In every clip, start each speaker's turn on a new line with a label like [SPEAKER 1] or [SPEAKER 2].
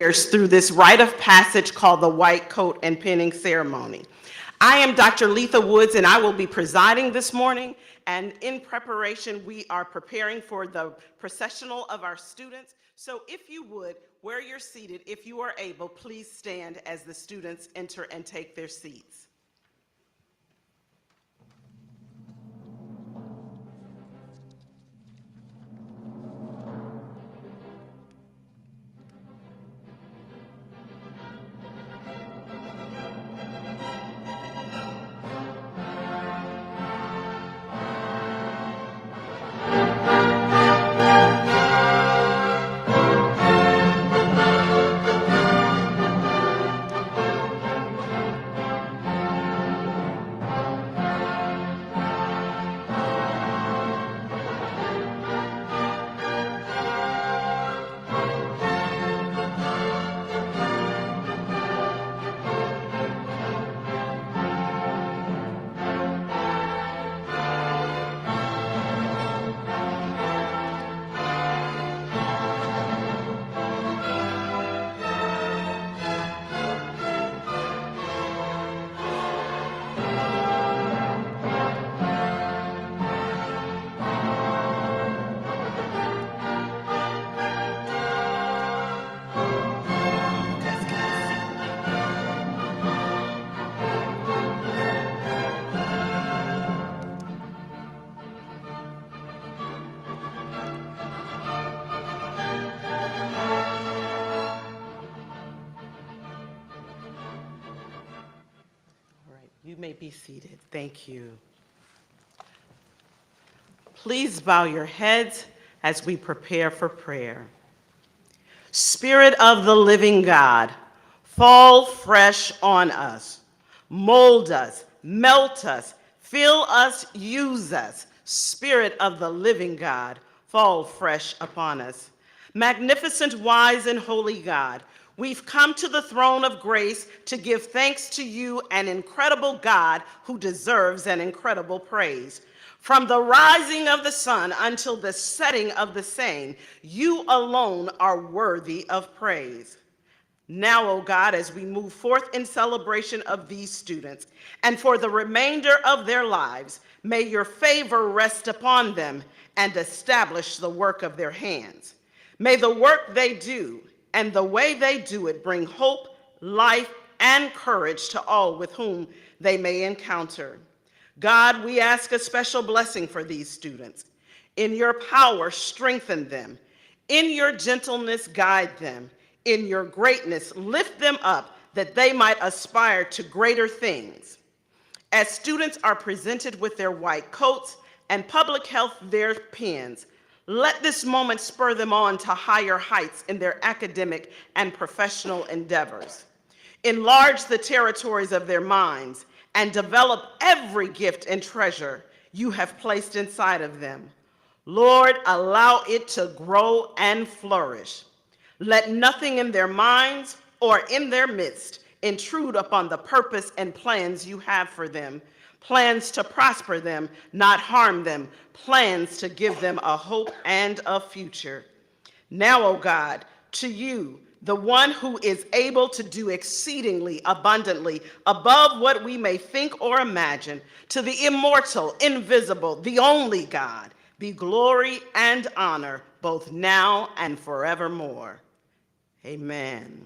[SPEAKER 1] through this rite of passage called the white coat and pinning ceremony. I am Dr. Letha Woods, and I will be presiding this morning. And in preparation, we are preparing for the processional of our students. So if you would, where you're seated, if you are able, please stand as the students enter and take their seats. You may be seated. Thank you. Please bow your heads as we prepare for prayer. Spirit of the living God, fall fresh on us. Mold us, melt us, fill us, use us. Spirit of the living God, fall fresh upon us. Magnificent, wise, and holy God, we've come to the throne of grace to give thanks to you, an incredible God who deserves an incredible praise. From the rising of the sun until the setting of the same, you alone are worthy of praise. Now, O God, as we move forth in celebration of these students and for the remainder of their lives, may your favor rest upon them and establish the work of their hands. May the work they do and the way they do it bring hope, life, and courage to all with whom they may encounter. God, we ask a special blessing for these students. In your power, strengthen them. In your gentleness, guide them. In your greatness, lift them up that they might aspire to greater things. As students are presented with their white coats and public health their pens, let this moment spur them on to higher heights in their academic and professional endeavors. Enlarge the territories of their minds and develop every gift and treasure you have placed inside of them. Lord, allow it to grow and flourish. Let nothing in their minds or in their midst intrude upon the purpose and plans you have for them. Plans to prosper them, not harm them. Plans to give them a hope and a future. Now, O God, to you, the one who is able to do exceedingly abundantly above what we may think or imagine, to the immortal, invisible, the only God, be glory and honor both now and forevermore. Amen.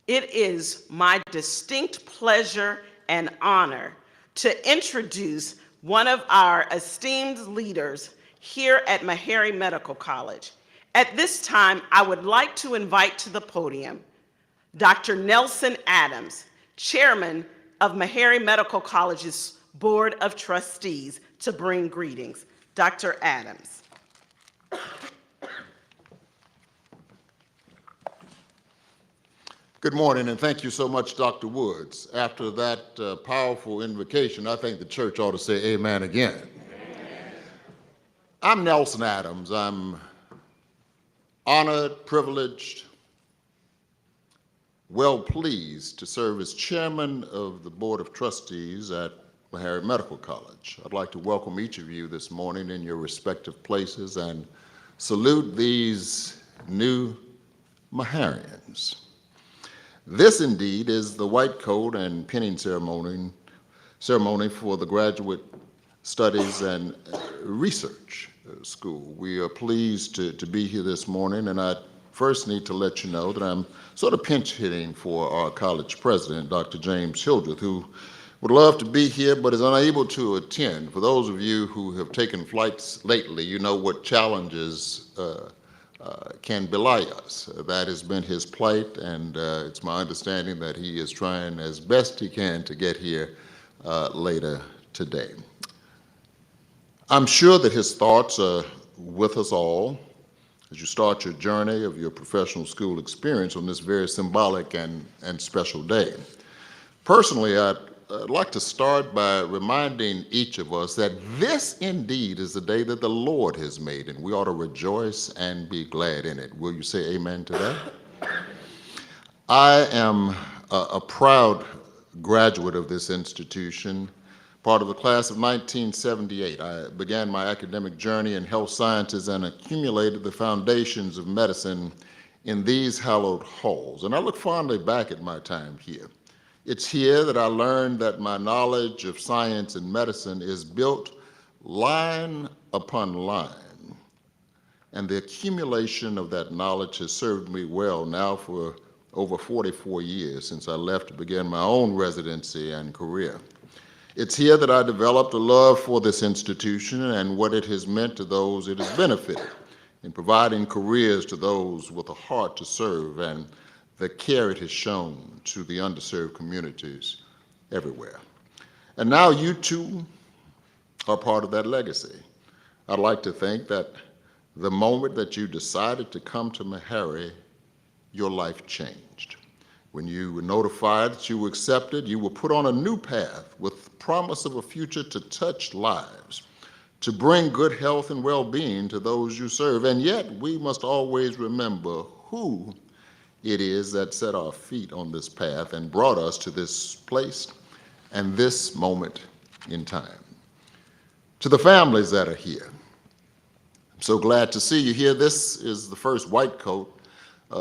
[SPEAKER 1] It is my distinct pleasure and honor to introduce one of our esteemed leaders here at Meharry Medical College. At this time, I would like to invite to the podium Dr. Nelson Adams, Chairman of Meharry Medical College's Board of Trustees, to bring greetings. Dr. Adams.
[SPEAKER 2] Good morning, and thank you so much, Dr. Woods. After that powerful invocation, I think the church ought to say amen again. Amen. I'm Nelson Adams. I'm honored, privileged, well pleased to serve as chairman of the Board of Trustees at Meharry Medical College. I'd like to welcome each of you this morning in your respective places and salute these new Meharians. This indeed is the white coat and pinning ceremony for the Graduate Studies and Research School. We are pleased to be here this morning, and I first need to let you know that I'm sort of pinch hitting for our college president, Dr. James Hildreth, who would love to be here but is unable to attend. For those of you who have taken flights lately, you know what challenges can belie us. That has been his plight, and it's my understanding that he is trying as best he can to get here later today. I'm sure that his thoughts are with us all as you start your journey of your professional school experience on this very symbolic and special day. Personally, I'd like to start by reminding each of us that this indeed is the day that the Lord has made, and we ought to rejoice and be glad in it. Will you say amen to that? I am a proud graduate of this institution, part of the class of 1978. I began my academic journey in health sciences and accumulated the foundations of medicine in these hallowed halls. And I look fondly back at my time here. It's here that I learned that my knowledge of science and medicine is built line upon line. And the accumulation of that knowledge has served me well now for over 44 years since I left to begin my own residency and career. It's here that I developed a love for this institution and what it has meant to those it has benefited in providing careers to those with a heart to serve and the care it has shown to the underserved communities everywhere. And now you too are part of that legacy. I'd like to think that the moment that you decided to come to Meharry, your life changed. When you were notified that you were accepted, you were put on a new path with promise of a future to touch lives, to bring good health and well-being to those you serve. And yet we must always remember who it is that set our feet on this path and brought us to this place and this moment in time. To the families that are here, I'm so glad to see you here. This is the first white coat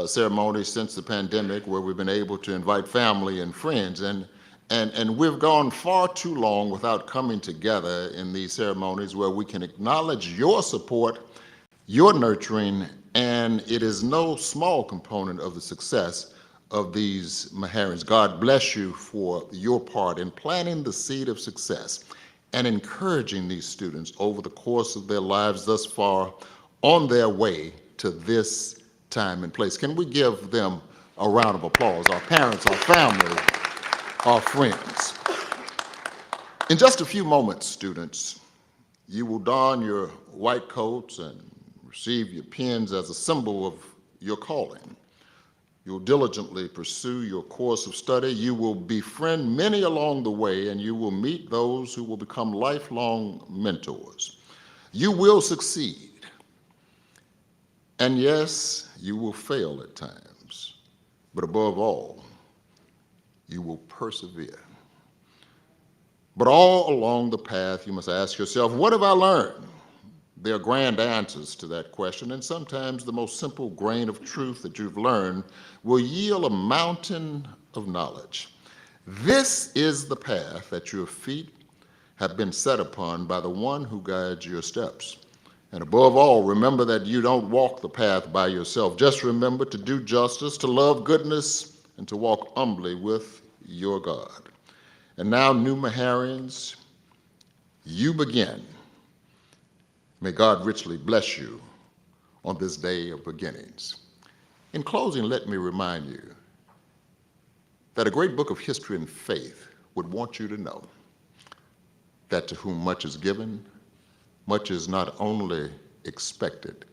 [SPEAKER 2] ceremony since the pandemic where we've been able to invite family and friends. And we've gone far too long without coming together in these ceremonies where we can acknowledge your support, your nurturing, and it is no small component of the success of these Meharians. God bless you for your part in planting the seed of success and encouraging these students over the course of their lives thus far on their way to this time and place. Can we give them a round of applause, our parents, our family, our friends? In just a few moments, students, you will don your white coats and receive your pins as a symbol of your calling. You'll diligently pursue your course of study. You will befriend many along the way, and you will meet those who will become lifelong mentors. You will succeed. And yes, you will fail at times, but above all, you will persevere. But all along the path, you must ask yourself, what have I learned? There are grand answers to that question, and sometimes the most simple grain of truth that you've learned will yield a mountain of knowledge. This is the path that your feet have been set upon by the one who guides your steps. And above all, remember that you don't walk the path by yourself. Just remember to do justice, to love goodness, and to walk humbly with your God. And now, new Meharians, you begin. May God richly bless you on this day of beginnings. In closing, let me remind you that a great book of history and faith would want you to know that to whom much is given, much is not only expected,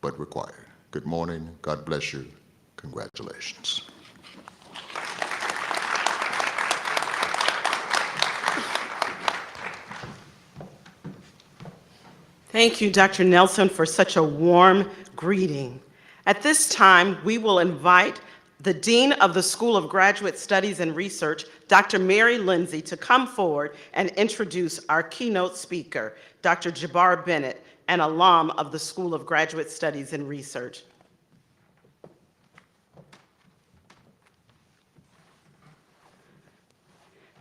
[SPEAKER 2] but required. Good morning. God bless you. Congratulations.
[SPEAKER 1] Thank you, Dr. Nelson, for such a warm greeting. At this time, we will invite the Dean of the School of Graduate Studies and Research, Dr. Mary Lindsay, to come forward and introduce our keynote speaker, Dr. Jabbar Bennett, an alum of the School of Graduate Studies and Research.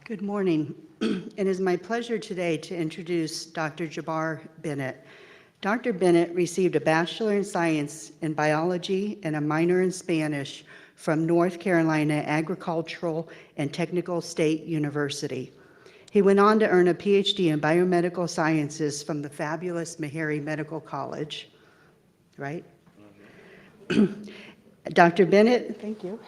[SPEAKER 3] Good morning. It is my pleasure today to introduce Dr. Jabbar Bennett. Dr. Bennett received a Bachelor in Science in Biology and a minor in Spanish from North Carolina Agricultural and Technical State University. He went on to earn a Ph.D. in Biomedical Sciences from the fabulous Meharry Medical College, right? Dr. Bennett, thank you.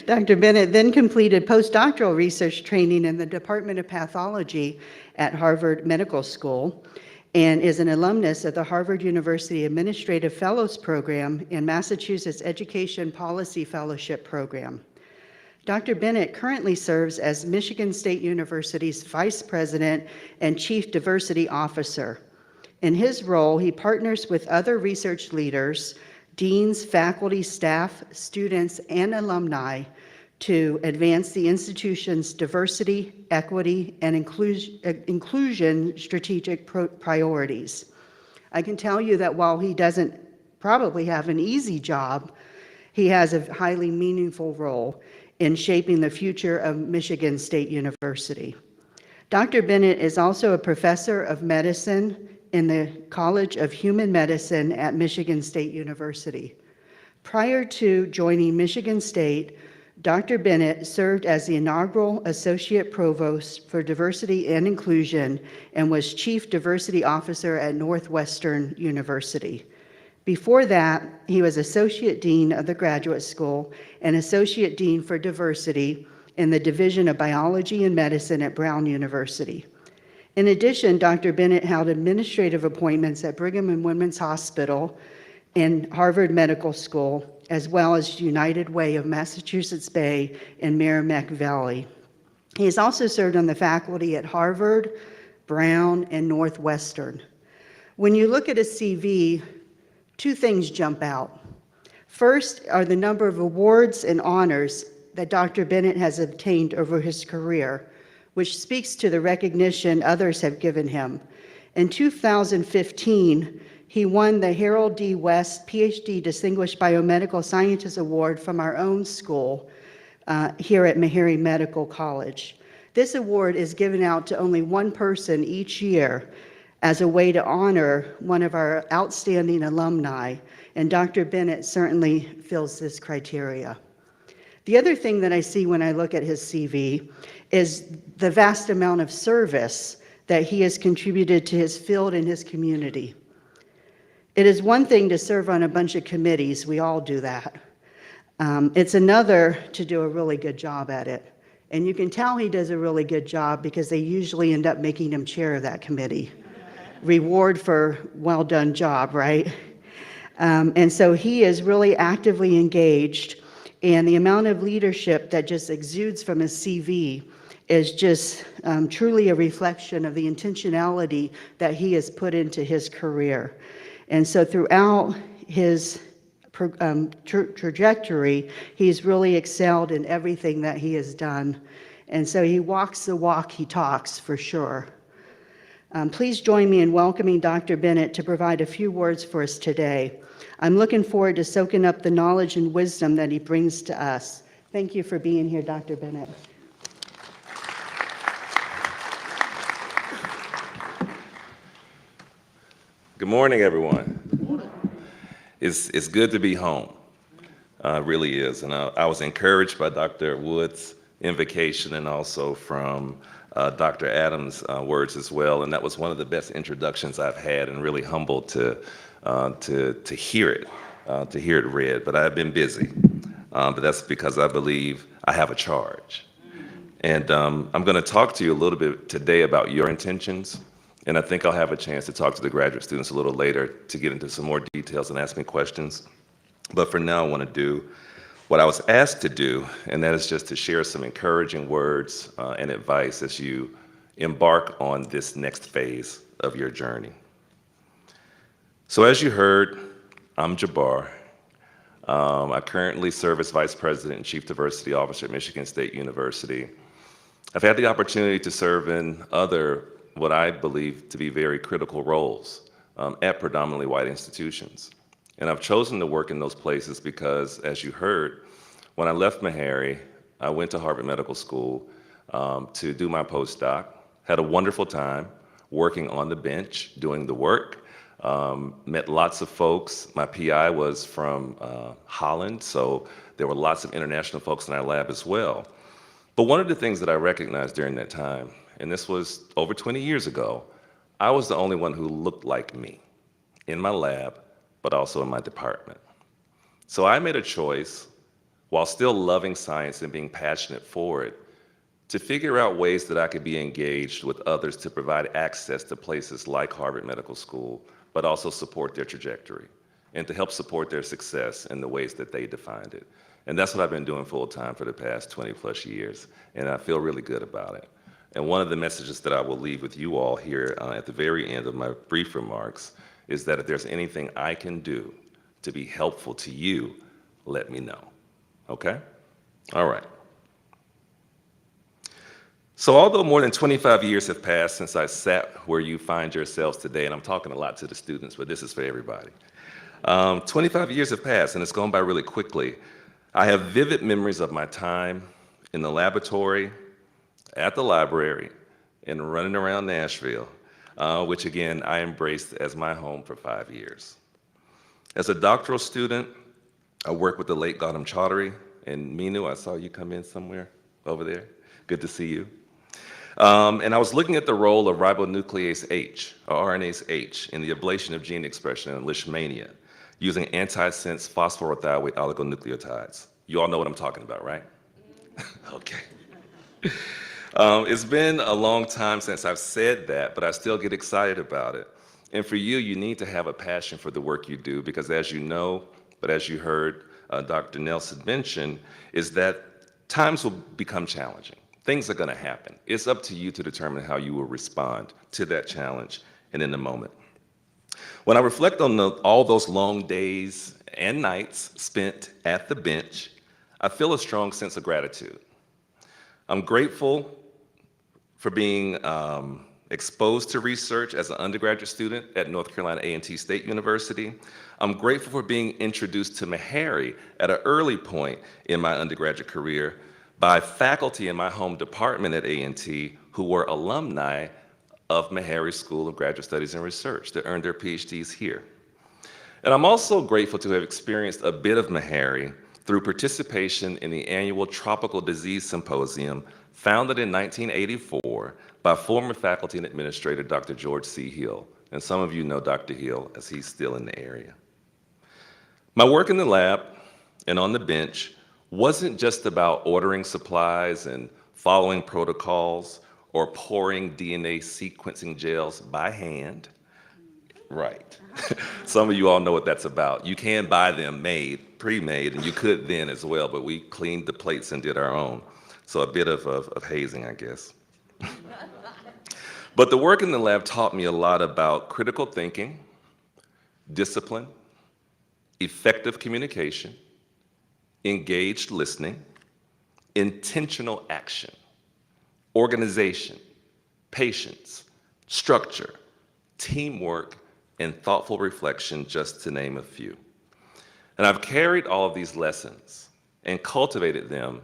[SPEAKER 3] Dr. Bennett then completed postdoctoral research training in the Department of Pathology at Harvard Medical School and is an alumnus of the Harvard University Administrative Fellows Program and Massachusetts Education Policy Fellowship Program. Dr. Bennett currently serves as Michigan State University's Vice President and Chief Diversity Officer. In his role, he partners with other research leaders, deans, faculty, staff, students, and alumni to advance the institution's diversity, equity, and inclusion strategic priorities. I can tell you that while he doesn't probably have an easy job, he has a highly meaningful role in shaping the future of Michigan State University. Dr. Bennett is also a professor of medicine in the College of Human Medicine at Michigan State University. Prior to joining Michigan State, Dr. Bennett served as the inaugural Associate Provost for Diversity and Inclusion and was Chief Diversity Officer at Northwestern University. Before that, he was Associate Dean of the Graduate School and Associate Dean for Diversity in the Division of Biology and Medicine at Brown University. In addition, Dr. Bennett held administrative appointments at Brigham and Women's Hospital and Harvard Medical School, as well as United Way of Massachusetts Bay and Merrimack Valley. He has also served on the faculty at Harvard, Brown, and Northwestern. When you look at a CV, two things jump out. First are the number of awards and honors that Dr. Bennett has obtained over his career, which speaks to the recognition others have given him. In 2015, he won the Harold D. West Ph.D. Distinguished Biomedical Scientist Award from our own school here at Meharry Medical College. This award is given out to only one person each year as a way to honor one of our outstanding alumni, and Dr. Bennett certainly fills this criteria. The other thing that I see when I look at his CV is the vast amount of service that he has contributed to his field and his community. It is one thing to serve on a bunch of committees, we all do that. It's another to do a really good job at it. And you can tell he does a really good job because they usually end up making him chair of that committee. Reward for well done job, right? And so he is really actively engaged, and the amount of leadership that just exudes from his CV is just truly a reflection of the intentionality that he has put into his career. And so throughout his trajectory, he's really excelled in everything that he has done. And so he walks the walk he talks, for sure. Please join me in welcoming Dr. Bennett to provide a few words for us today. I'm looking forward to soaking up the knowledge and wisdom that he brings to us. Thank you for being here, Dr. Bennett.
[SPEAKER 4] Good morning, everyone. It's good to be home. It really is. And I was encouraged by Dr. Wood's invocation and also from Dr. Adams' words as well. And that was one of the best introductions I've had, and really humbled to hear it read. But I've been busy. But that's because I believe I have a charge. And I'm going to talk to you a little bit today about your intentions. And I think I'll have a chance to talk to the graduate students a little later to get into some more details and ask me questions. But for now, I want to do what I was asked to do, and that is just to share some encouraging words and advice as you embark on this next phase of your journey. So as you heard, I'm Jabbar. I currently serve as Vice President and Chief Diversity Officer at Michigan State University. I've had the opportunity to serve in other, what I believe to be very critical roles at predominantly white institutions. And I've chosen to work in those places because, as you heard, when I left Meharry, I went to Harvard Medical School, to do my postdoc. Had a wonderful time working on the bench, doing the work. Met lots of folks. My PI was from Holland, so there were lots of international folks in our lab as well. But one of the things that I recognized during that time, and this was over 20 years ago, I was the only one who looked like me in my lab, but also in my department. So I made a choice, while still loving science and being passionate for it, to figure out ways that I could be engaged with others to provide access to places like Harvard Medical School, but also support their trajectory and to help support their success in the ways that they defined it. And that's what I've been doing full time for the past 20 plus years, and I feel really good about it. And one of the messages that I will leave with you all here at the very end of my brief remarks is that if there's anything I can do to be helpful to you, let me know, okay? All right. So although more than 25 years have passed since I sat where you find yourselves today, and I'm talking a lot to the students, but this is for everybody. 25 years have passed, and it's gone by really quickly. I have vivid memories of my time in the laboratory, at the library, and running around Nashville, which again, I embraced as my home for 5 years. As a doctoral student, I worked with the late Gautam Chaudhary, and Minu, I saw you come in somewhere over there. Good to see you. And I was looking at the role of ribonuclease H, or RNase H, in the ablation of gene expression in leishmania, using antisense phosphorothioate oligonucleotides. You all know what I'm talking about, right? Okay. It's been a long time since I've said that, but I still get excited about it. And for you, you need to have a passion for the work you do, because as you know, but as you heard Dr. Nelson mention, is that times will become challenging. Things are going to happen. It's up to you to determine how you will respond to that challenge and in the moment. When I reflect on all those long days and nights spent at the bench, I feel a strong sense of gratitude. I'm grateful for being exposed to research as an undergraduate student at North Carolina A&T State University. I'm grateful for being introduced to Meharry at an early point in my undergraduate career by faculty in my home department at A&T who were alumni of Meharry School of Graduate Studies and Research that earned their PhDs here. And I'm also grateful to have experienced a bit of Meharry through participation in the annual Tropical Disease Symposium founded in 1984 by former faculty and administrator Dr. George C. Hill. And some of you know Dr. Hill as he's still in the area. My work in the lab and on the bench wasn't just about ordering supplies and following protocols or pouring DNA sequencing gels by hand. Right. Some of you all know what that's about. You can buy them made, pre-made, and you could then as well, but we cleaned the plates and did our own. So a bit of hazing, I guess. But the work in the lab taught me a lot about critical thinking, discipline, effective communication, engaged listening, intentional action, organization, patience, structure, teamwork, and thoughtful reflection, just to name a few. And I've carried all of these lessons and cultivated them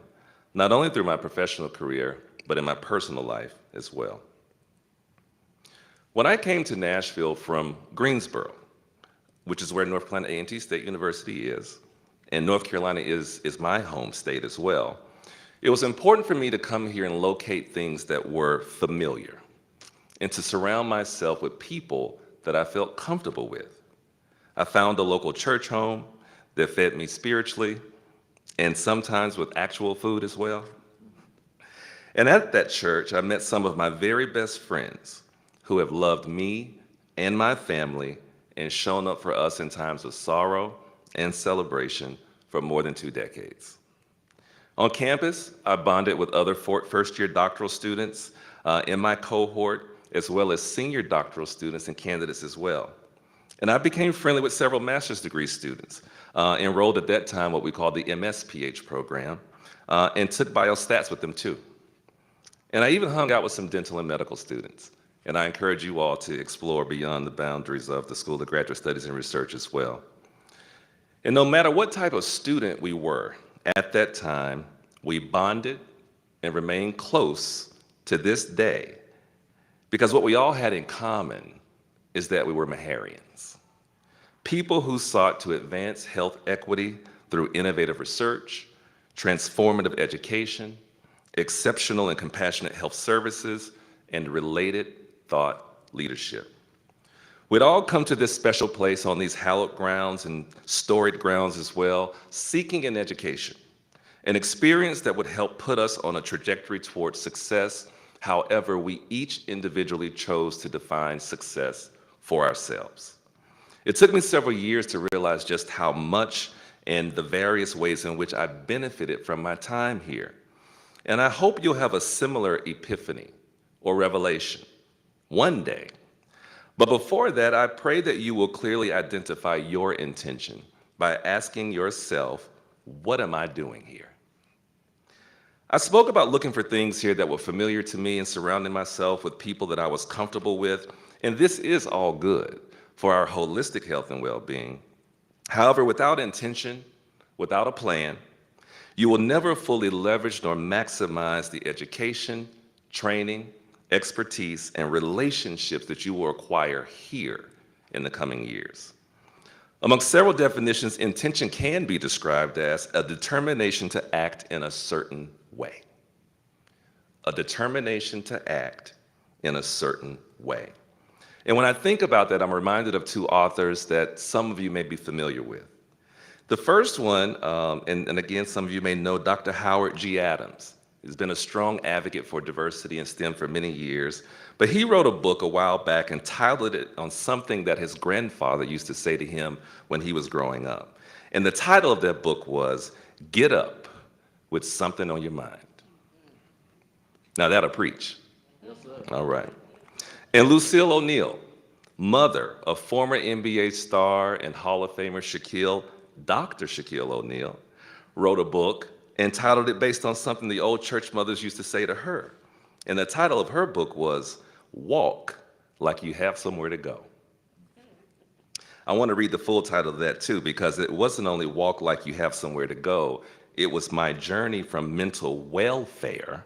[SPEAKER 4] not only through my professional career, but in my personal life as well. When I came to Nashville from Greensboro, which is where North Carolina A&T State University is, and North Carolina is my home state as well, it was important for me to come here and locate things that were familiar and to surround myself with people that I felt comfortable with. I found a local church home that fed me spiritually and sometimes with actual food as well. And at that church, I met some of my very best friends who have loved me and my family and shown up for us in times of sorrow and celebration for more than 2 decades. On campus, I bonded with other first-year doctoral students in my cohort, as well as senior doctoral students and candidates as well. And I became friendly with several master's degree students, enrolled at that time what we call the MS-PH program, and took biostats with them too. And I even hung out with some dental and medical students. And I encourage you all to explore beyond the boundaries of the School of Graduate Studies and Research as well. And no matter what type of student we were at that time, we bonded, and remain close to this day because what we all had in common is that we were Meharrians, people who sought to advance health equity through innovative research, transformative education, exceptional and compassionate health services, and related thought leadership. We'd all come to this special place on these hallowed grounds and storied grounds as well, seeking an education, an experience that would help put us on a trajectory towards success, however we each individually chose to define success for ourselves. It took me several years to realize just how much and the various ways in which I benefited from my time here. And I hope you'll have a similar epiphany or revelation one day. But before that, I pray that you will clearly identify your intention by asking yourself, what am I doing here? I spoke about looking for things here that were familiar to me and surrounding myself with people that I was comfortable with, and this is all good for our holistic health and well-being. However, without intention, without a plan, you will never fully leverage nor maximize the education, training, expertise, and relationships that you will acquire here in the coming years. Among several definitions, intention can be described as a determination to act in a certain way. A determination to act in a certain way. And when I think about that, I'm reminded of two authors that some of you may be familiar with. The first one, and again, some of you may know Dr. Howard G. Adams. He's been a strong advocate for diversity in STEM for many years, but he wrote a book a while back and titled it on something that his grandfather used to say to him when he was growing up. And the title of that book was, Get Up with Something on Your Mind. Now that'll preach. Yes, sir. All right. And Lucille O'Neal, mother of former NBA star and Hall of Famer Dr. Shaquille O'Neal, wrote a book and titled it based on something the old church mothers used to say to her. And the title of her book was, Walk Like You Have Somewhere to Go. I want to read the full title of that too, because it wasn't only Walk Like You Have Somewhere to Go, it was my journey from mental welfare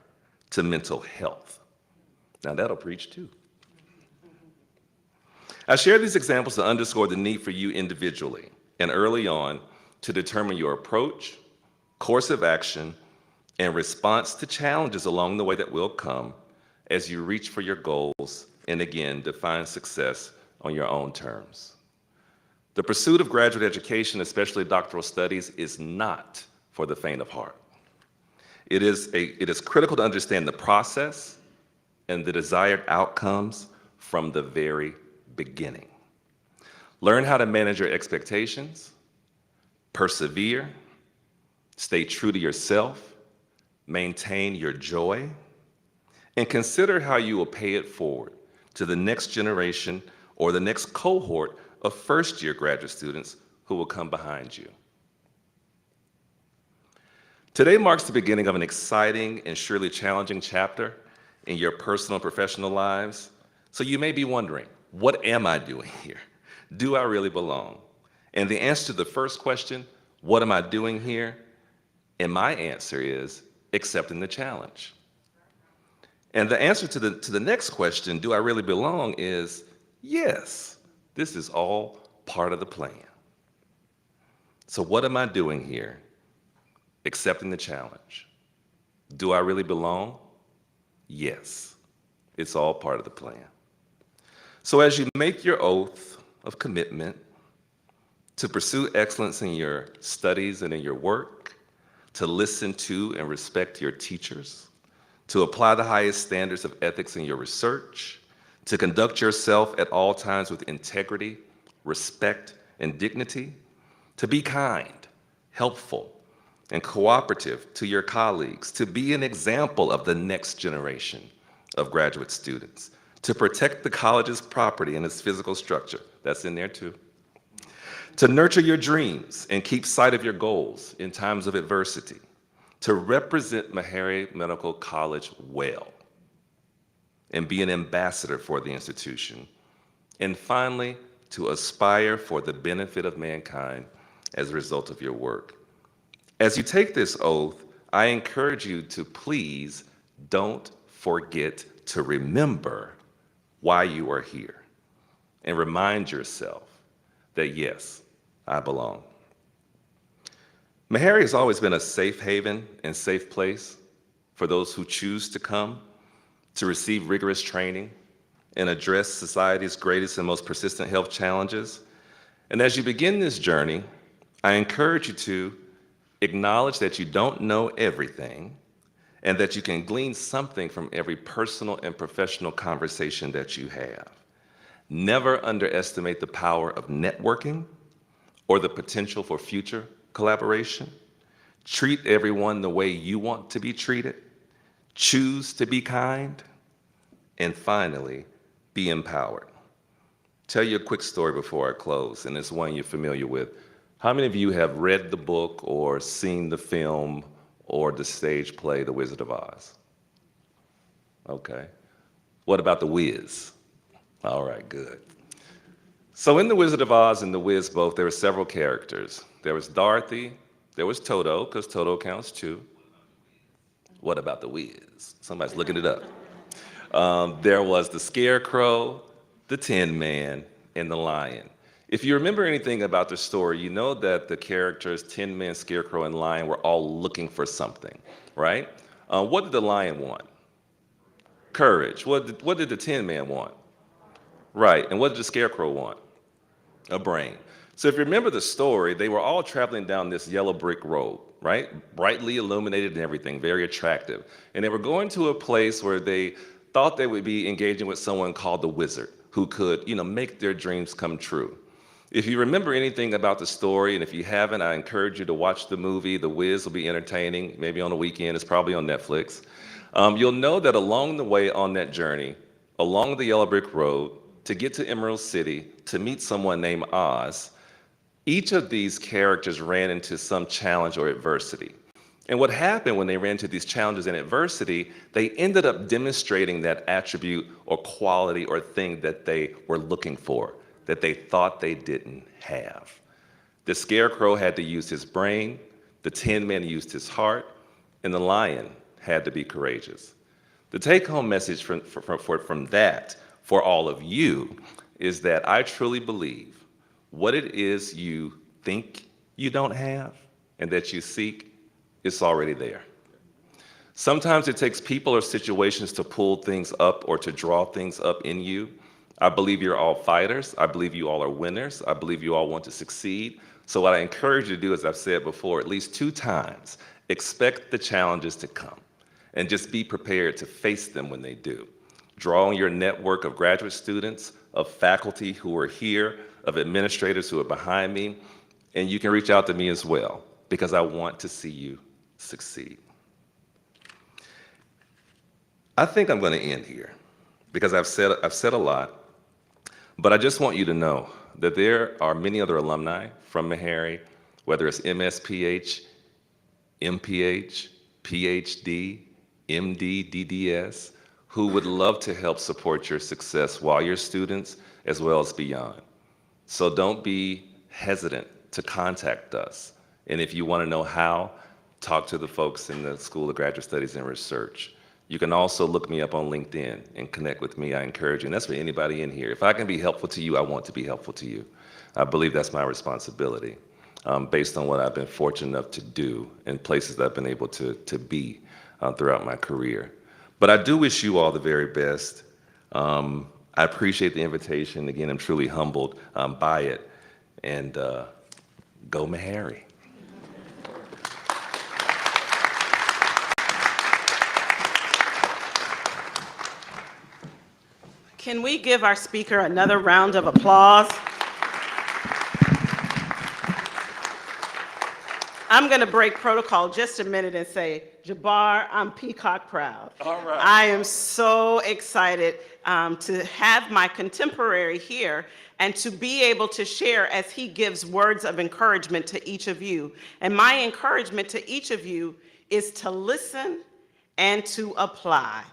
[SPEAKER 4] to mental health. Now that'll preach too. I share these examples to underscore the need for you individually and early on to determine your approach, course of action, and response to challenges along the way that will come as you reach for your goals and again, define success on your own terms. The pursuit of graduate education, especially doctoral studies, is not for the faint of heart. It is critical to understand the process and the desired outcomes from the very beginning. Learn how to manage your expectations, persevere, stay true to yourself, maintain your joy, and consider how you will pay it forward to the next generation or the next cohort of first-year graduate students who will come behind you. Today marks the beginning of an exciting and surely challenging chapter in your personal and professional lives. So you may be wondering, what am I doing here? Do I really belong? And the answer to the first question, what am I doing here? And my answer is accepting the challenge. And the answer to the next question, do I really belong, is yes, this is all part of the plan. So what am I doing here? Accepting the challenge. Do I really belong? Yes, it's all part of the plan. So as you make your oath of commitment to pursue excellence in your studies and in your work, to listen to and respect your teachers, to apply the highest standards of ethics in your research, to conduct yourself at all times with integrity, respect, and dignity, to be kind, helpful, and cooperative to your colleagues, to be an example of the next generation of graduate students, to protect the college's property and its physical structure, that's in there too, to nurture your dreams and keep sight of your goals in times of adversity, to represent Meharry Medical College well, and be an ambassador for the institution, and finally, to aspire for the benefit of mankind as a result of your work. As you take this oath, I encourage you to please don't forget to remember why you are here and remind yourself that yes, I belong. Meharry has always been a safe haven and safe place for those who choose to come to receive rigorous training and address society's greatest and most persistent health challenges. And as you begin this journey, I encourage you to acknowledge that you don't know everything and that you can glean something from every personal and professional conversation that you have. Never underestimate the power of networking or the potential for future collaboration. Treat everyone the way you want to be treated. Choose to be kind. And finally, be empowered. Tell you a quick story before I close, and it's one you're familiar with. How many of you have read the book or seen the film or the stage play, The Wizard of Oz? Okay. What about The Wiz? All right, good. So in The Wizard of Oz and The Wiz both, there were several characters. There was Dorothy, there was Toto, because Toto counts too. What about The Wiz? Somebody's looking it up. There was the Scarecrow, the Tin Man, and the Lion. If you remember anything about the story, you know that the characters, Tin Man, Scarecrow, and Lion, were all looking for something, right? What did the Lion want? Courage. What did the Tin Man want? Right. And what did the Scarecrow want? A brain. So if you remember the story, they were all traveling down this yellow brick road, right? Brightly illuminated and everything, very attractive. And they were going to a place where they thought they would be engaging with someone called the wizard, who could, make their dreams come true. If you remember anything about the story, and if you haven't, I encourage you to watch the movie. The Wiz will be entertaining, maybe on the weekend. It's probably on Netflix. You'll know that along the way on that journey, along the yellow brick road, to get to Emerald City, to meet someone named Oz, each of these characters ran into some challenge or adversity. And what happened when they ran into these challenges and adversity, they ended up demonstrating that attribute or quality or thing that they were looking for, that they thought they didn't have. The Scarecrow had to use his brain, the Tin Man used his heart, and the Lion had to be courageous. The take-home message from that for all of you is that I truly believe what it is you think you don't have and that you seek, it's already there. Sometimes it takes people or situations to pull things up or to draw things up in you. I believe you're all fighters. I believe you all are winners. I believe you all want to succeed. So what I encourage you to do, as I've said before, at least 2 times, expect the challenges to come and just be prepared to face them when they do. Draw on your network of graduate students, of faculty who are here, of administrators who are behind me, and you can reach out to me as well, because I want to see you succeed. I think I'm going to end here, because I've said a lot, but I just want you to know that there are many other alumni from Meharry, whether it's MSPH, MPH, Ph.D., MD, DDS, who would love to help support your success while you're students as well as beyond. So don't be hesitant to contact us. And if you want to know how, talk to the folks in the School of Graduate Studies and Research. You can also look me up on LinkedIn and connect with me. I encourage you, and that's for anybody in here. If I can be helpful to you, I want to be helpful to you. I believe that's my responsibility based on what I've been fortunate enough to do and places that I've been able to be throughout my career. But I do wish you all the very best. I appreciate the invitation. Again, I'm truly humbled by it. And go Meharry.
[SPEAKER 1] Can we give our speaker another round of applause? I'm going to break protocol just a minute and say, Jabbar, I'm peacock proud.
[SPEAKER 4] All right.
[SPEAKER 1] I am so excited to have my contemporary here and to be able to share as he gives words of encouragement to each of you. And my encouragement to each of you is to listen and to apply.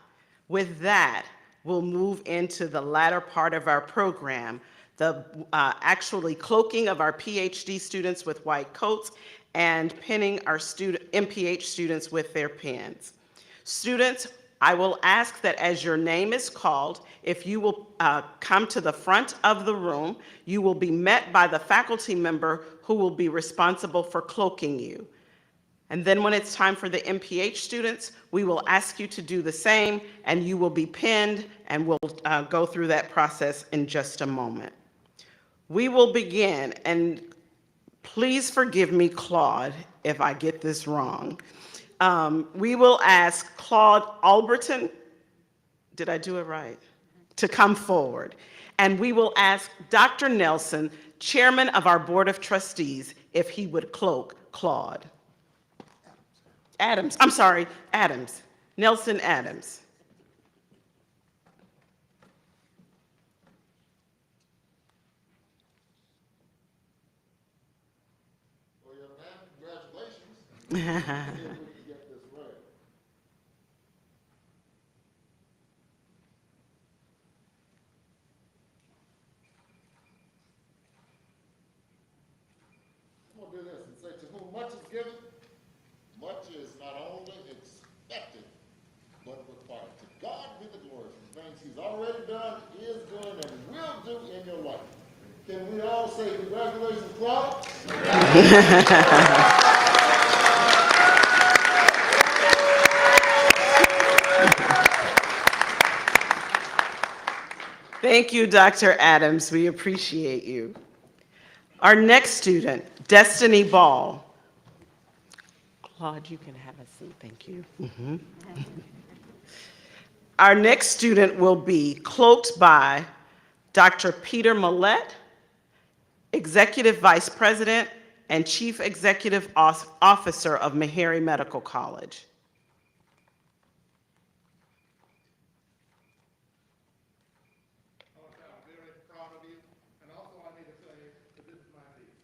[SPEAKER 1] With that, we'll move into the latter part of our program, the actually cloaking of our PhD students with white coats, and pinning our MPH students with their pins. Students, I will ask that as your name is called, if you will come to the front of the room, you will be met by the faculty member who will be responsible for cloaking you. And then when it's time for the MPH students, we will ask you to do the same, and you will be pinned, and we'll go through that process in just a moment. We will begin, and please forgive me, Claude, if I get this wrong. We will ask Claude Alberton, did I do it right? To come forward. And we will ask Dr. Nelson, Chairman of our Board of Trustees, if he would cloak Claude. Adams, I'm sorry, Adams, Nelson Adams.
[SPEAKER 2] Well, young man, congratulations. Get this right. I'm going to do this and say, to whom much is given, much is not only expected, but required. To God be the glory for the things he's already done, is doing, and will do in your life. Can we all say congratulations, Claude?
[SPEAKER 1] Thank you, Dr. Adams. We appreciate you. Our next student, Destiny Ball. Claude, you can have a seat. Thank you. Our next student will be cloaked by Dr. Peter Millett, Executive Vice President and Chief Executive Officer of Meharry Medical College.
[SPEAKER 5] I'm very proud of you, and also I need to say that this is my niece.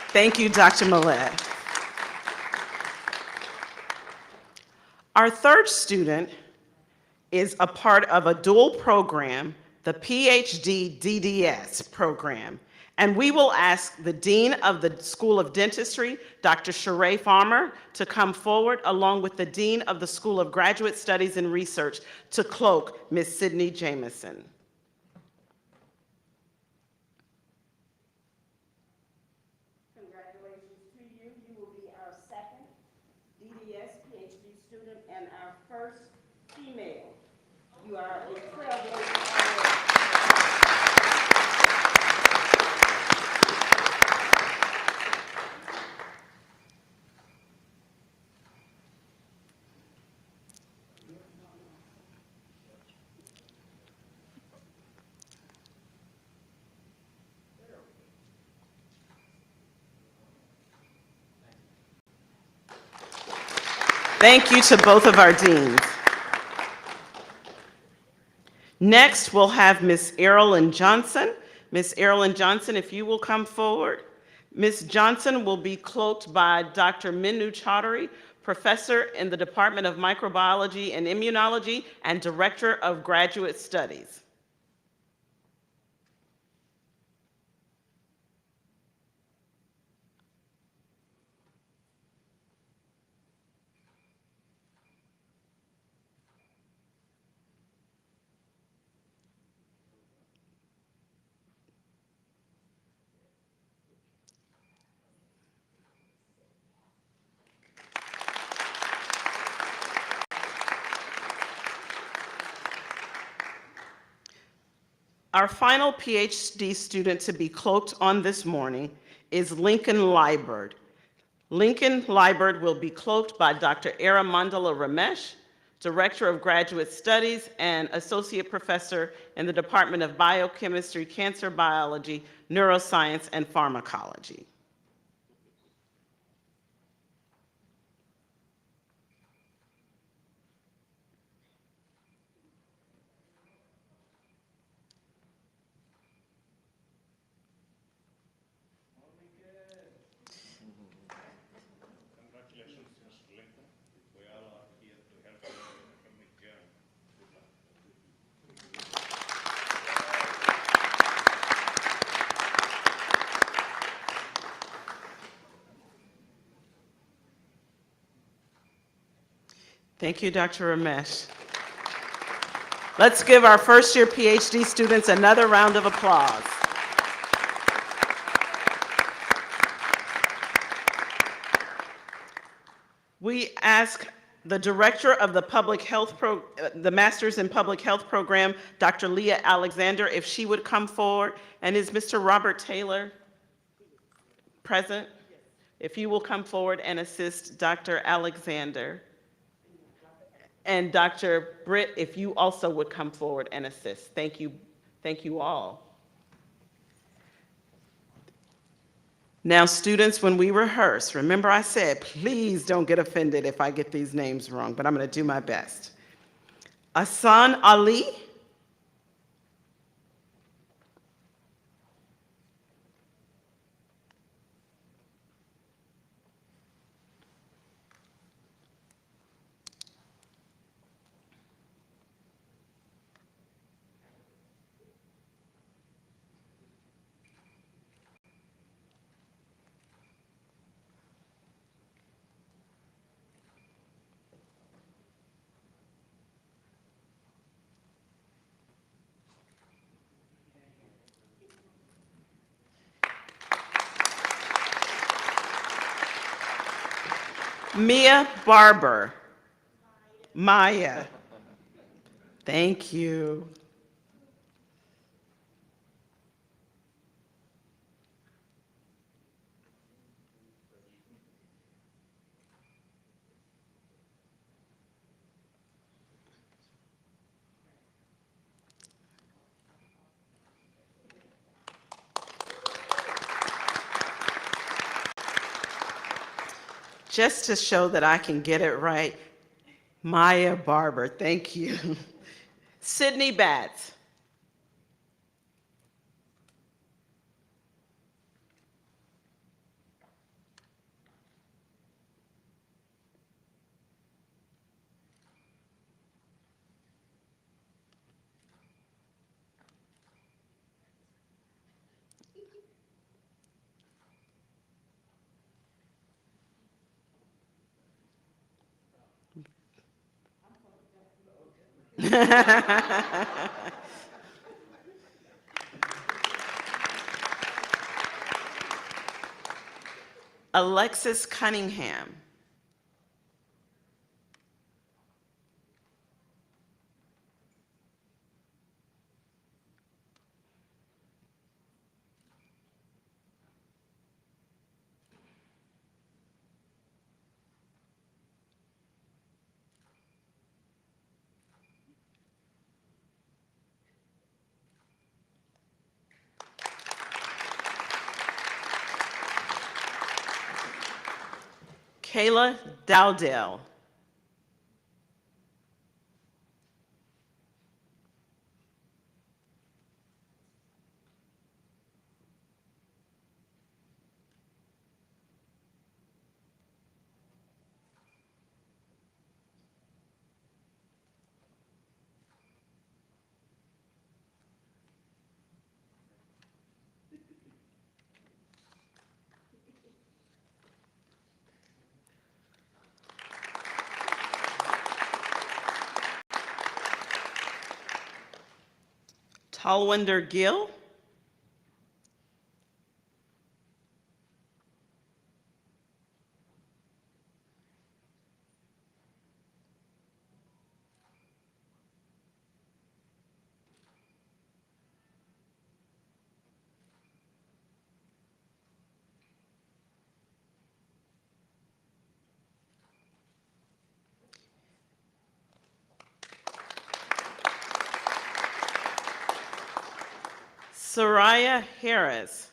[SPEAKER 1] Thank you, Dr. Millett. Our third student is a part of a dual program, the Ph.D. DDS program. And we will ask the Dean of the School of Dentistry, Dr. Sheree Farmer, to come forward, along with the Dean of the School of Graduate Studies and Research, to cloak Ms. Sydney Jamison.
[SPEAKER 6] Congratulations to you. You will be our second DDS PhD student and our first female. You are a trailblazer already.
[SPEAKER 1] Thank you to both of our deans. Next, we'll have Ms. Erilyn Johnson. Ms. Erilyn Johnson, if you will come forward. Ms. Johnson will be cloaked by Dr. Minu Chaudhary, Professor in the Department of Microbiology and Immunology and Director of Graduate Studies. Our final PhD student to be cloaked on this morning is Lincoln Liebert. Lincoln Liebert will be cloaked by Dr. Aramandala Ramesh, Director of Graduate Studies and Associate Professor in the Department of Biochemistry, Cancer Biology, Neuroscience, and Pharmacology. Thank you, Dr. Ramesh. Let's give our first-year PhD students another round of applause. We ask the director of the the Masters in Public Health program, Dr. Leah Alexander, if she would come forward. And is Mr. Robert Taylor present? If you will come forward and assist Dr. Alexander. And Dr. Britt, if you also would come forward and assist. Thank you all. Now, students, when we rehearse, remember I said, please don't get offended if I get these names wrong, but I'm going to do my best. Asan Ali, Mia Barber. Maya. Thank you. Just to show that I can get it right, Maya Barber, thank you. Sydney Batts. Alexis Cunningham. Kayla Dowdell. Talwinder Gill. Soraya Harris.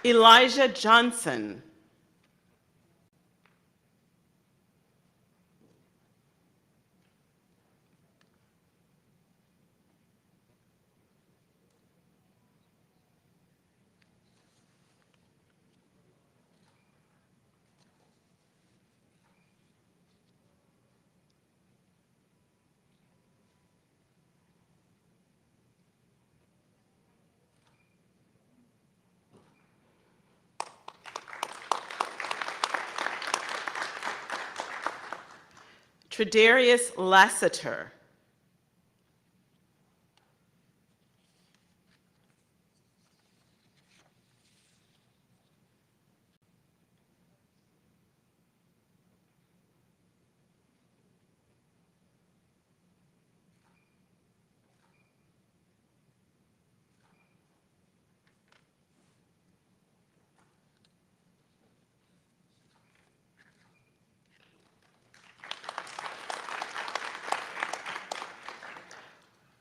[SPEAKER 1] Elijah Johnson. Tredarius Lassiter.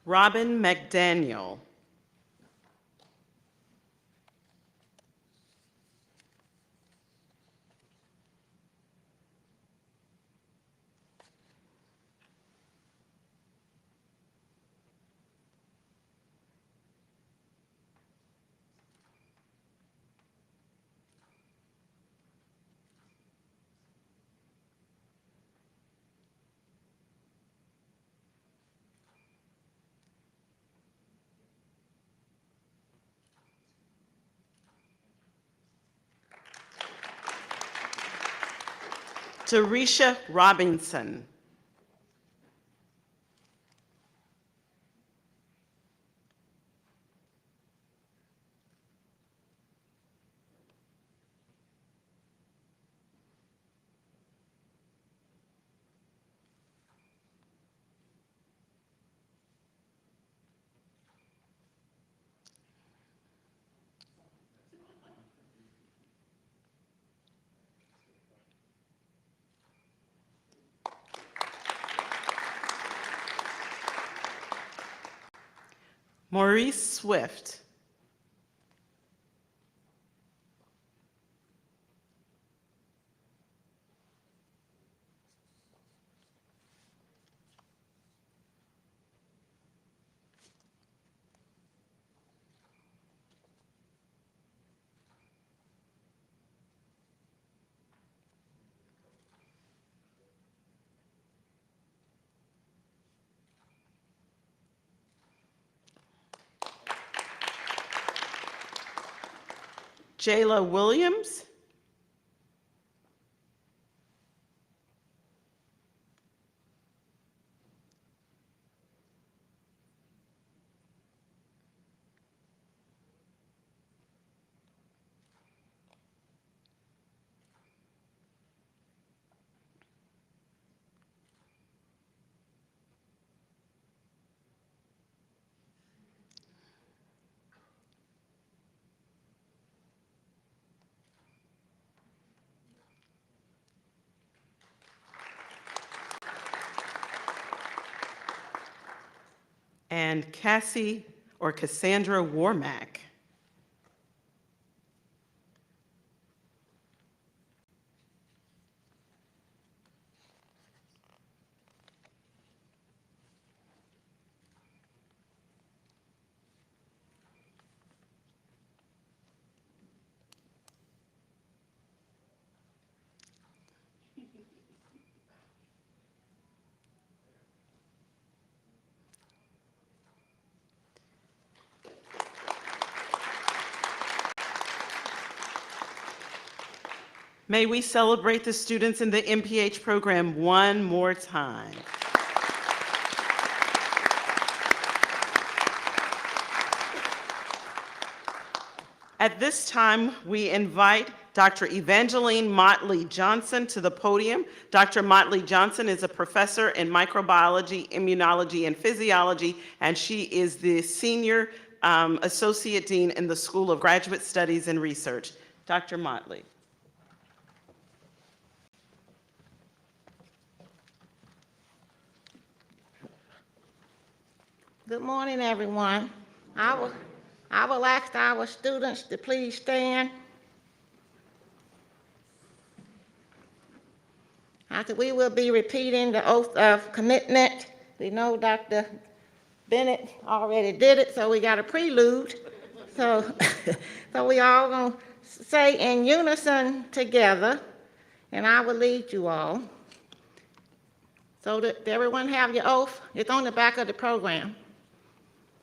[SPEAKER 1] Robin McDaniel. Tarisha Robinson. Maurice Swift. Jayla Williams. And Cassie or Cassandra Warmack. May we celebrate the students in the MPH program one more time. At this time, we invite Dr. Evangeline Motley Johnson to the podium. Dr. Motley Johnson is a professor in microbiology, immunology, and physiology, and she is the Senior Associate Dean in the School of Graduate Studies and Research. Dr. Motley.
[SPEAKER 7] Good morning, everyone. I will ask our students to please stand. After we will be repeating the oath of commitment. We know Dr. Bennett already did it, so we got a prelude. So, so we all gonna say in unison together, and I will lead you all. So did everyone have your oath? It's on the back of the program.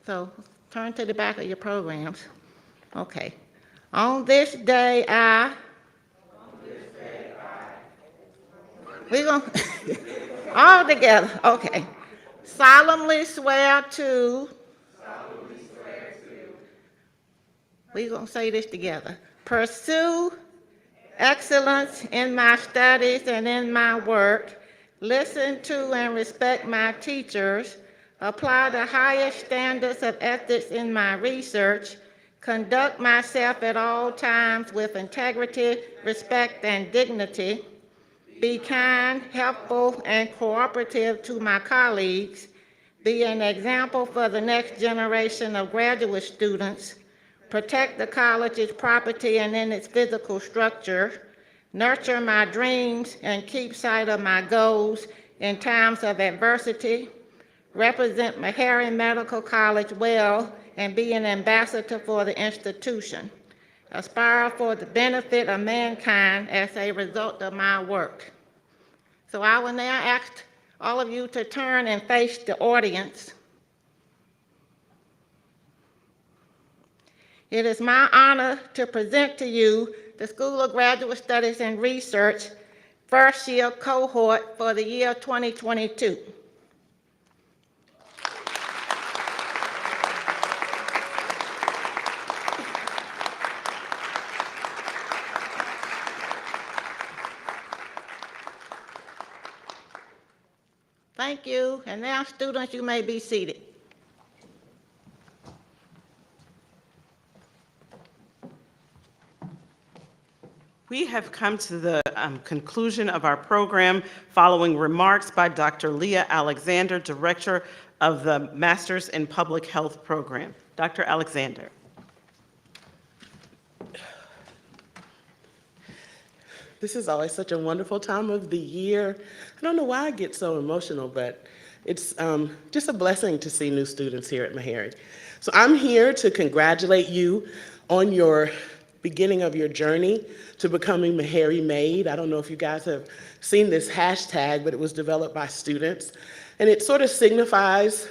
[SPEAKER 7] So turn to the back of your programs. Okay. On this day, I We gonna, all together, okay. Solemnly swear to. We gonna say this together. Pursue excellence in my studies and in my work. Listen to and respect my teachers. Apply the highest standards of ethics in my research. Conduct myself at all times with integrity, respect, and dignity. Be kind, helpful, and cooperative to my colleagues. Be an example for the next generation of graduate students. Protect the college's property and in its physical structure. Nurture my dreams and keep sight of my goals in times of adversity. Represent Meharry Medical College well and be an ambassador for the institution. Aspire for the benefit of mankind as a result of my work. So I will now ask all of you to turn and face the audience. It is my honor to present to you the School of Graduate Studies and Research first year cohort for the year 2022. Thank you, and now students, you may be seated.
[SPEAKER 1] We have come to the conclusion of our program following remarks by Dr. Leah Alexander, Director of the Masters in Public Health Program. Dr. Alexander.
[SPEAKER 8] This is always such a wonderful time of the year. I don't know why I get so emotional, but it's just a blessing to see new students here at Meharry. So I'm here to congratulate you on your beginning of your journey to becoming Meharry Made. I don't know if you guys have seen this hashtag, but it was developed by students. And it sort of signifies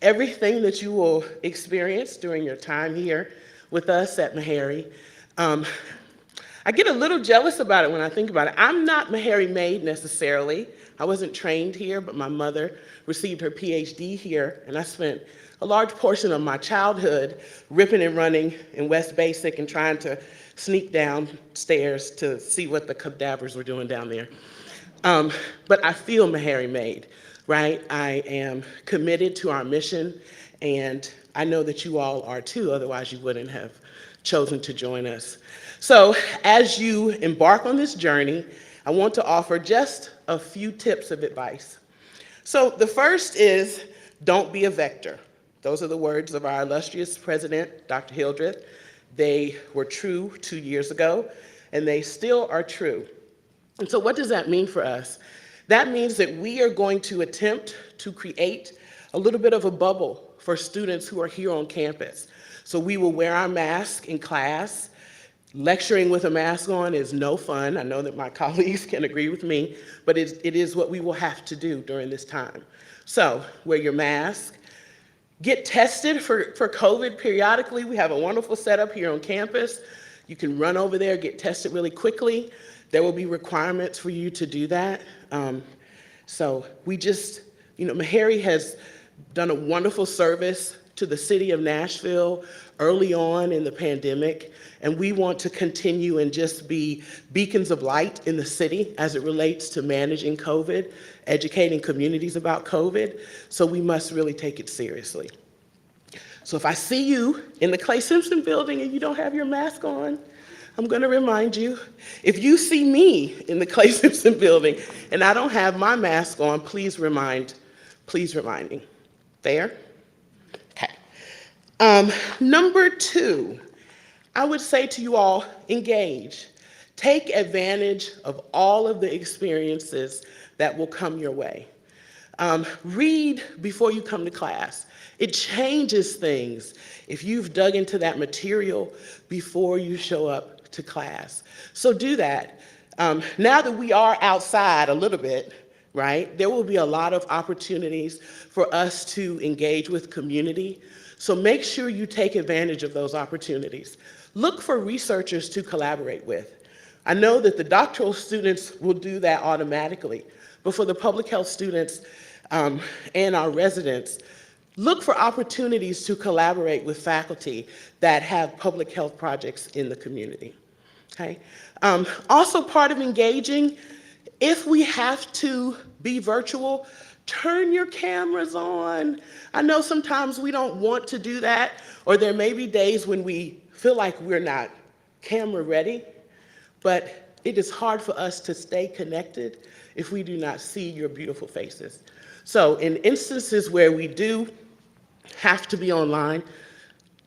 [SPEAKER 8] everything that you will experience during your time here with us at Meharry. I get a little jealous about it when I think about it. I'm not Meharry Made necessarily. I wasn't trained here, but my mother received her Ph.D. here, and I spent a large portion of my childhood ripping and running in West Basic and trying to sneak downstairs to see what the cadavers were doing down there. But I feel Meharry Made, right? I am committed to our mission, and I know that you all are too, otherwise you wouldn't have chosen to join us. So as you embark on this journey, I want to offer just a few tips of advice. So the first is, don't be a vector. Those are the words of our illustrious president, Dr. Hildreth. They were true 2 years ago, and they still are true. And so what does that mean for us? That means that we are going to attempt to create a little bit of a bubble for students who are here on campus. So we will wear our mask in class. Lecturing with a mask on is no fun. I know that my colleagues can agree with me, but it is what we will have to do during this time. So wear your mask. Get tested for COVID periodically. We have a wonderful setup here on campus. You can run over there, get tested really quickly. There will be requirements for you to do that. So we just, Meharry has done a wonderful service to the city of Nashville early on in the pandemic, and we want to continue and just be beacons of light in the city as it relates to managing COVID, educating communities about COVID, so we must really take it seriously. So if I see you in the Clay Simpson building and you don't have your mask on, I'm going to remind you. If you see me in the Clay Simpson building and I don't have my mask on, please remind me. Fair? Okay. Number 2, I would say to you all, engage. Take advantage of all of the experiences that will come your way. Read before you come to class. It changes things if you've dug into that material before you show up to class. So do that. Now that we are outside a little bit, right, there will be a lot of opportunities for us to engage with community. So make sure you take advantage of those opportunities. Look for researchers to collaborate with. I know that the doctoral students will do that automatically, but for the public health students and our residents, look for opportunities to collaborate with faculty that have public health projects in the community, okay? Also part of engaging, if we have to be virtual, turn your cameras on. I know sometimes we don't want to do that, or there may be days when we feel like we're not camera ready, but it is hard for us to stay connected if we do not see your beautiful faces. So in instances where we do have to be online,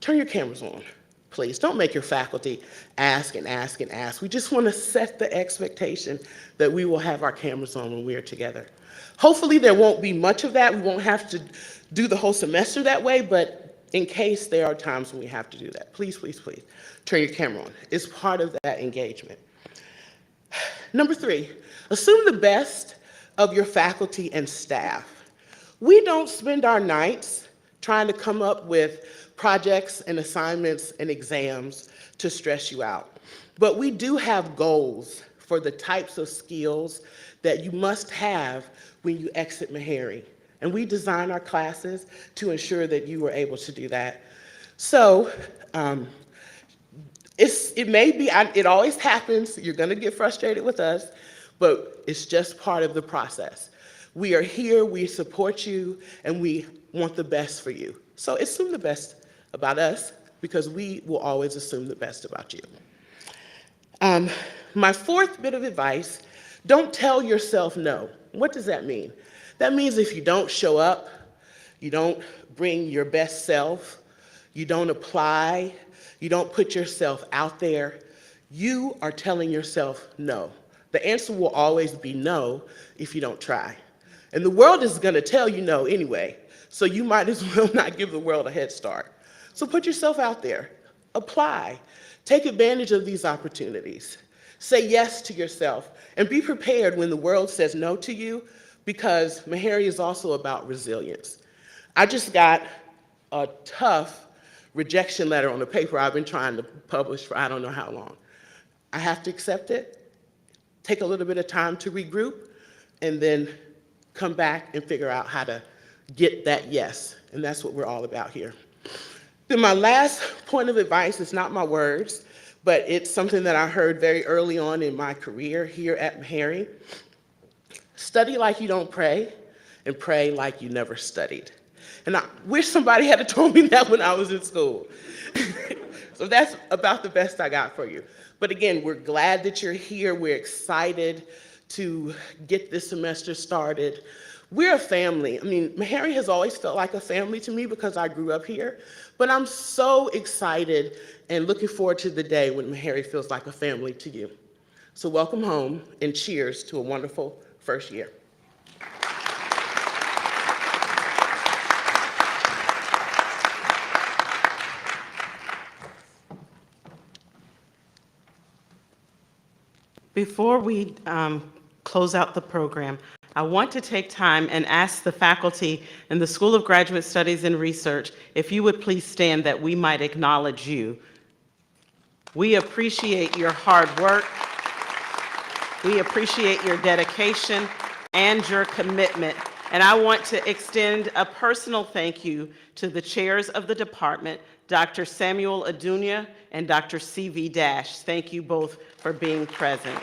[SPEAKER 8] turn your cameras on, please. Don't make your faculty ask and ask and ask. We just want to set the expectation that we will have our cameras on when we are together. Hopefully there won't be much of that. We won't have to do the whole semester that way, but in case there are times when we have to do that, please, please, please, turn your camera on. It's part of that engagement. Number 3, assume the best of your faculty and staff. We don't spend our nights trying to come up with projects and assignments and exams to stress you out. But we do have goals for the types of skills that you must have when you exit Meharry. And we design our classes to ensure that you are able to do that. So it always happens, you're gonna get frustrated with us, but it's just part of the process. We are here, we support you, and we want the best for you. So assume the best about us, because we will always assume the best about you. My 4th bit of advice, don't tell yourself no. What does that mean? That means if you don't show up, you don't bring your best self, you don't apply, you don't put yourself out there, you are telling yourself no. The answer will always be no if you don't try. And the world is gonna tell you no anyway, so you might as well not give the world a head start. So put yourself out there, apply, take advantage of these opportunities. Say yes to yourself, and be prepared when the world says no to you, because Meharry is also about resilience. I just got a tough rejection letter on a paper I've been trying to publish for I don't know how long. I have to accept it, take a little bit of time to regroup, and then come back and figure out how to get that yes, and that's what we're all about here. Then my last point of advice is not my words, but it's something that I heard very early on in my career here at Meharry. Study like you don't pray, and pray like you never studied. And I wish somebody had told me that when I was in school. So that's about the best I got for you. But again, we're glad that you're here. We're excited to get this semester started. We're a family. I mean, Meharry has always felt like a family to me because I grew up here, but I'm so excited and looking forward to the day when Meharry feels like a family to you. So welcome home, and cheers to a wonderful first year.
[SPEAKER 1] Before we close out the program, I want to take time and ask the faculty in the School of Graduate Studies and Research if you would please stand that we might acknowledge you. We appreciate your hard work. We appreciate your dedication and your commitment. And I want to extend a personal thank you to the chairs of the department, Dr. Samuel Adunia and Dr. C.V. Dash. Thank you both for being present.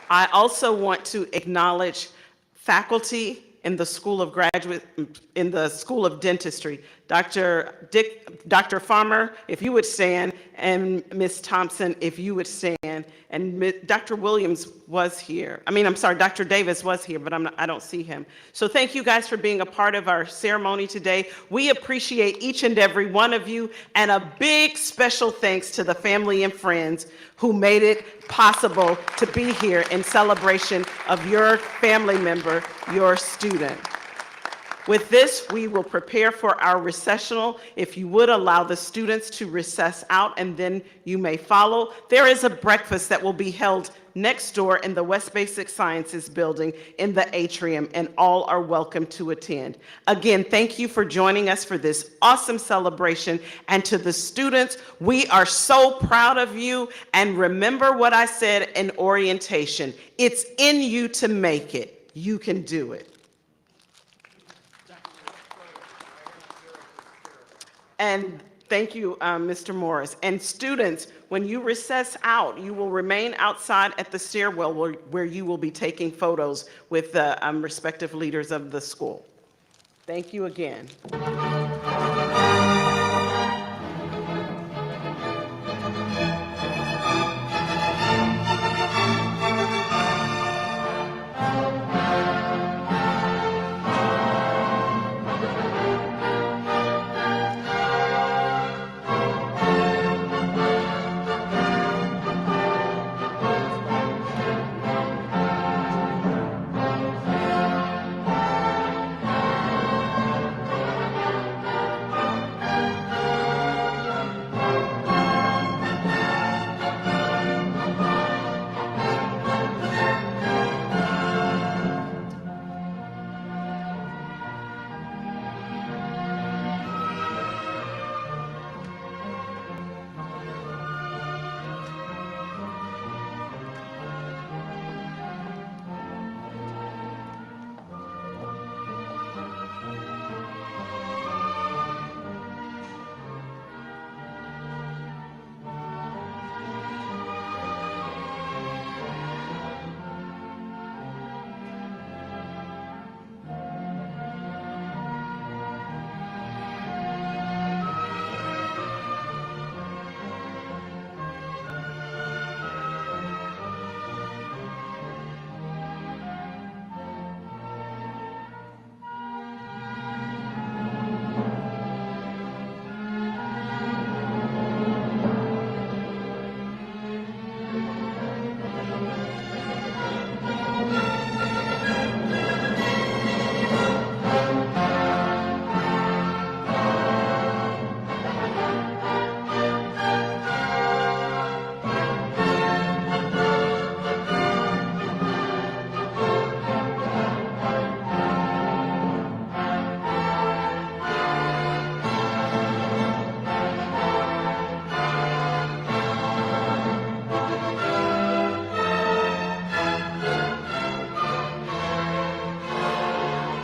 [SPEAKER 1] I also want to acknowledge faculty in the School of Dentistry. Dr. Farmer, if you would stand, and Ms. Thompson, if you would stand, and Dr. Williams was here. Dr. Davis was here, but I don't see him. So thank you guys for being a part of our ceremony today. We appreciate each and every one of you, and a big special thanks to the family and friends who made it possible to be here in celebration of your family member, your student. With this, we will prepare for our recessional. If you would allow the students to recess out, and then you may follow. There is a breakfast that will be held next door in the West Basic Sciences building in the atrium, and all are welcome to attend. Again, thank you for joining us for this awesome celebration. And to the students, we are so proud of you. And remember what I said in orientation. It's in you to make it. You can do it. And thank you, Mr. Morris. And students, when you recess out, you will remain outside at the stairwell where you will be taking photos with the respective leaders of the school. Thank you again.